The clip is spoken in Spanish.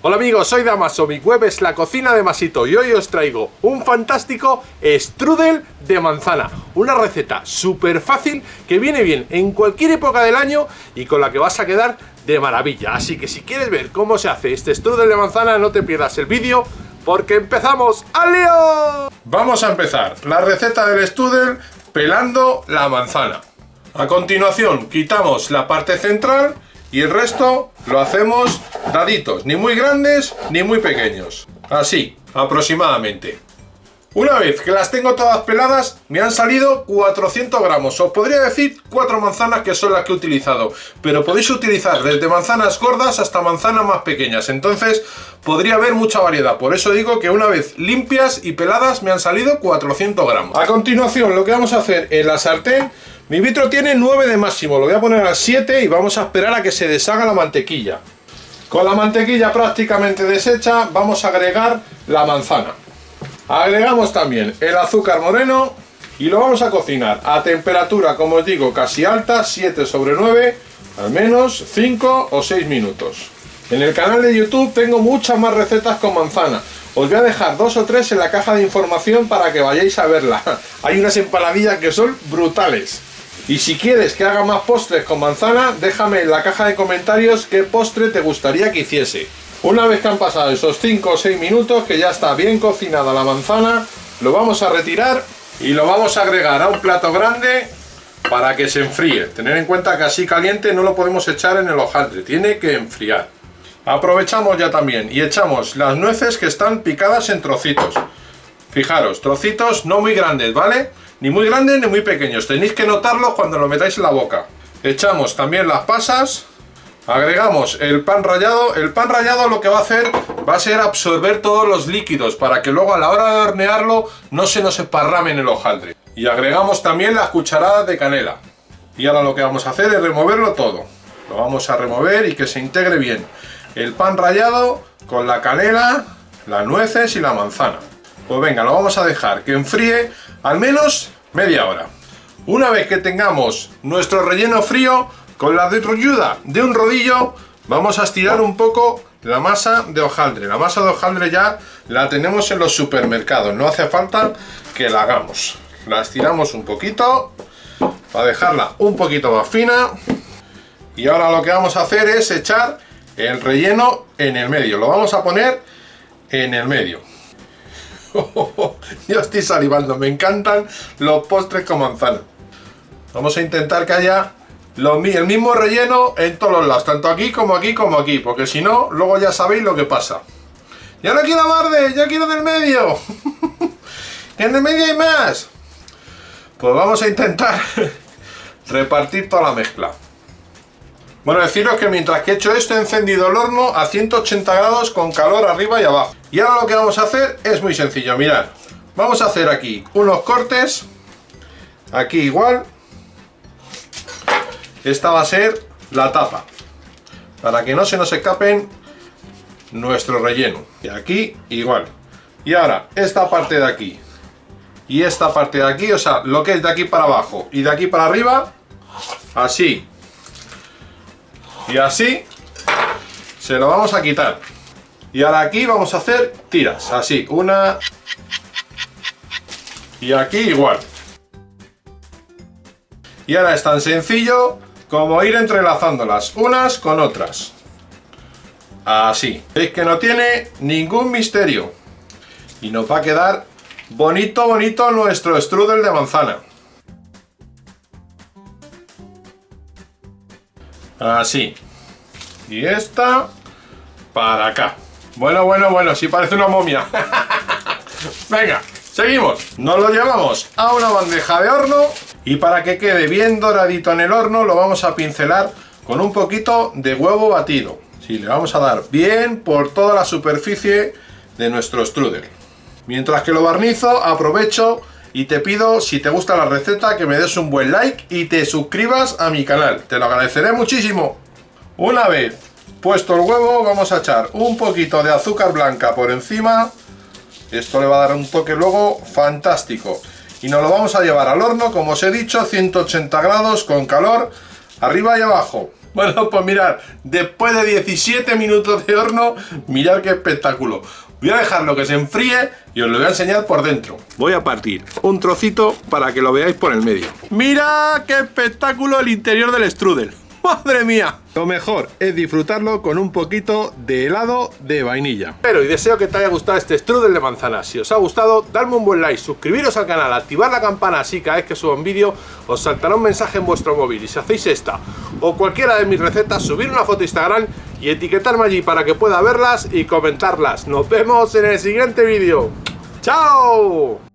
Hola amigos, soy Damaso, mi web es La Cocina de Masito y hoy os traigo un fantástico strudel de manzana. Una receta súper fácil que viene bien en cualquier época del año y con la que vas a quedar de maravilla. Así que si quieres ver cómo se hace este strudel de manzana, no te pierdas el vídeo porque empezamos ¡al lío! Vamos a empezar la receta del strudel pelando la manzana. A continuación quitamos la parte central y el resto lo hacemos daditos, ni muy grandes ni muy pequeños. Así, aproximadamente. Una vez que las tengo todas peladas, me han salido 400 gramos. Os podría decir 4 manzanas que son las que he utilizado. Pero podéis utilizar desde manzanas gordas hasta manzanas más pequeñas. Entonces podría haber mucha variedad. Por eso digo que una vez limpias y peladas me han salido 400 gramos. A continuación lo que vamos a hacer en la sartén. Mi vitro tiene 9 de máximo, lo voy a poner a 7 y vamos a esperar a que se deshaga la mantequilla. Con la mantequilla prácticamente deshecha, vamos a agregar la manzana. Agregamos también el azúcar moreno y lo vamos a cocinar a temperatura, como os digo, casi alta, 7 sobre 9, al menos 5 o 6 minutos. En el canal de YouTube tengo muchas más recetas con manzana. Os voy a dejar 2 o 3 en la caja de información para que vayáis a verla. Hay unas empanadillas que son brutales. Y si quieres que haga más postres con manzana, déjame en la caja de comentarios qué postre te gustaría que hiciese. Una vez que han pasado esos 5 o 6 minutos, que ya está bien cocinada la manzana, lo vamos a retirar y lo vamos a agregar a un plato grande para que se enfríe. Tener en cuenta que así caliente no lo podemos echar en el hojaldre, tiene que enfriar. Aprovechamos ya también y echamos las nueces que están picadas en trocitos. Fijaros, trocitos no muy grandes, ¿vale? Ni muy grandes ni muy pequeños, tenéis que notarlo cuando lo metáis en la boca. Echamos también las pasas, agregamos el pan rallado. El pan rallado lo que va a hacer va a ser absorber todos los líquidos para que luego a la hora de hornearlo no se nos esparrame en el hojaldre. Y agregamos también las cucharadas de canela. Y ahora lo que vamos a hacer es removerlo todo. Lo vamos a remover y que se integre bien el pan rallado con la canela, las nueces y la manzana. Pues venga, lo vamos a dejar que enfríe al menos media hora. Una vez que tengamos nuestro relleno frío, con la ayuda de un rodillo vamos a estirar un poco la masa de hojaldre. La masa de hojaldre ya la tenemos en los supermercados, no hace falta que la hagamos. La estiramos un poquito para dejarla un poquito más fina. Y ahora lo que vamos a hacer es echar el relleno en el medio. Lo vamos a poner en el medio. Yo estoy salivando, me encantan los postres con manzana. Vamos a intentar que haya el mismo relleno en todos los lados, tanto aquí como aquí como aquí, porque si no, luego ya sabéis lo que pasa. Ya no quiero barde, ya quiero del medio. Que en el medio hay más. Pues vamos a intentar repartir toda la mezcla. Bueno, deciros que mientras que he hecho esto he encendido el horno a 180 grados con calor arriba y abajo. Y ahora lo que vamos a hacer es muy sencillo, mirad. Vamos a hacer aquí unos cortes. Aquí igual. Esta va a ser la tapa. Para que no se nos escapen nuestro relleno. Y aquí igual. Y ahora esta parte de aquí. Y esta parte de aquí, o sea, lo que es de aquí para abajo y de aquí para arriba. Así. Y así se lo vamos a quitar. Y ahora aquí vamos a hacer tiras. Así, una. Y aquí igual. Y ahora es tan sencillo como ir entrelazándolas unas con otras. Así. Veis que no tiene ningún misterio. Y nos va a quedar bonito, bonito nuestro strudel de manzana. Así. Y esta para acá. Bueno, sí parece una momia. Venga, seguimos. Nos lo llevamos a una bandeja de horno y para que quede bien doradito en el horno lo vamos a pincelar con un poquito de huevo batido. Sí, le vamos a dar bien por toda la superficie de nuestro strudel. Mientras que lo barnizo, aprovecho y te pido, si te gusta la receta, que me des un buen like y te suscribas a mi canal. Te lo agradeceré muchísimo. Una vez puesto el huevo, vamos a echar un poquito de azúcar blanca por encima. Esto le va a dar un toque luego fantástico. Y nos lo vamos a llevar al horno, como os he dicho, 180 grados con calor arriba y abajo. Bueno, pues mirad, después de 17 minutos de horno, mirad qué espectáculo. Voy a dejarlo que se enfríe y os lo voy a enseñar por dentro. Voy a partir un trocito para que lo veáis por el medio. ¡Mira qué espectáculo el interior del strudel! ¡Madre mía! Lo mejor es disfrutarlo con un poquito de helado de vainilla. Espero y deseo que te haya gustado este strudel de manzana. Si os ha gustado, dadme un buen like, suscribiros al canal, activar la campana así cada vez que suba un vídeo os saltará un mensaje en vuestro móvil. Y si hacéis esta o cualquiera de mis recetas, subir una foto a Instagram y etiquetarme allí para que pueda verlas y comentarlas. Nos vemos en el siguiente vídeo. ¡Chao!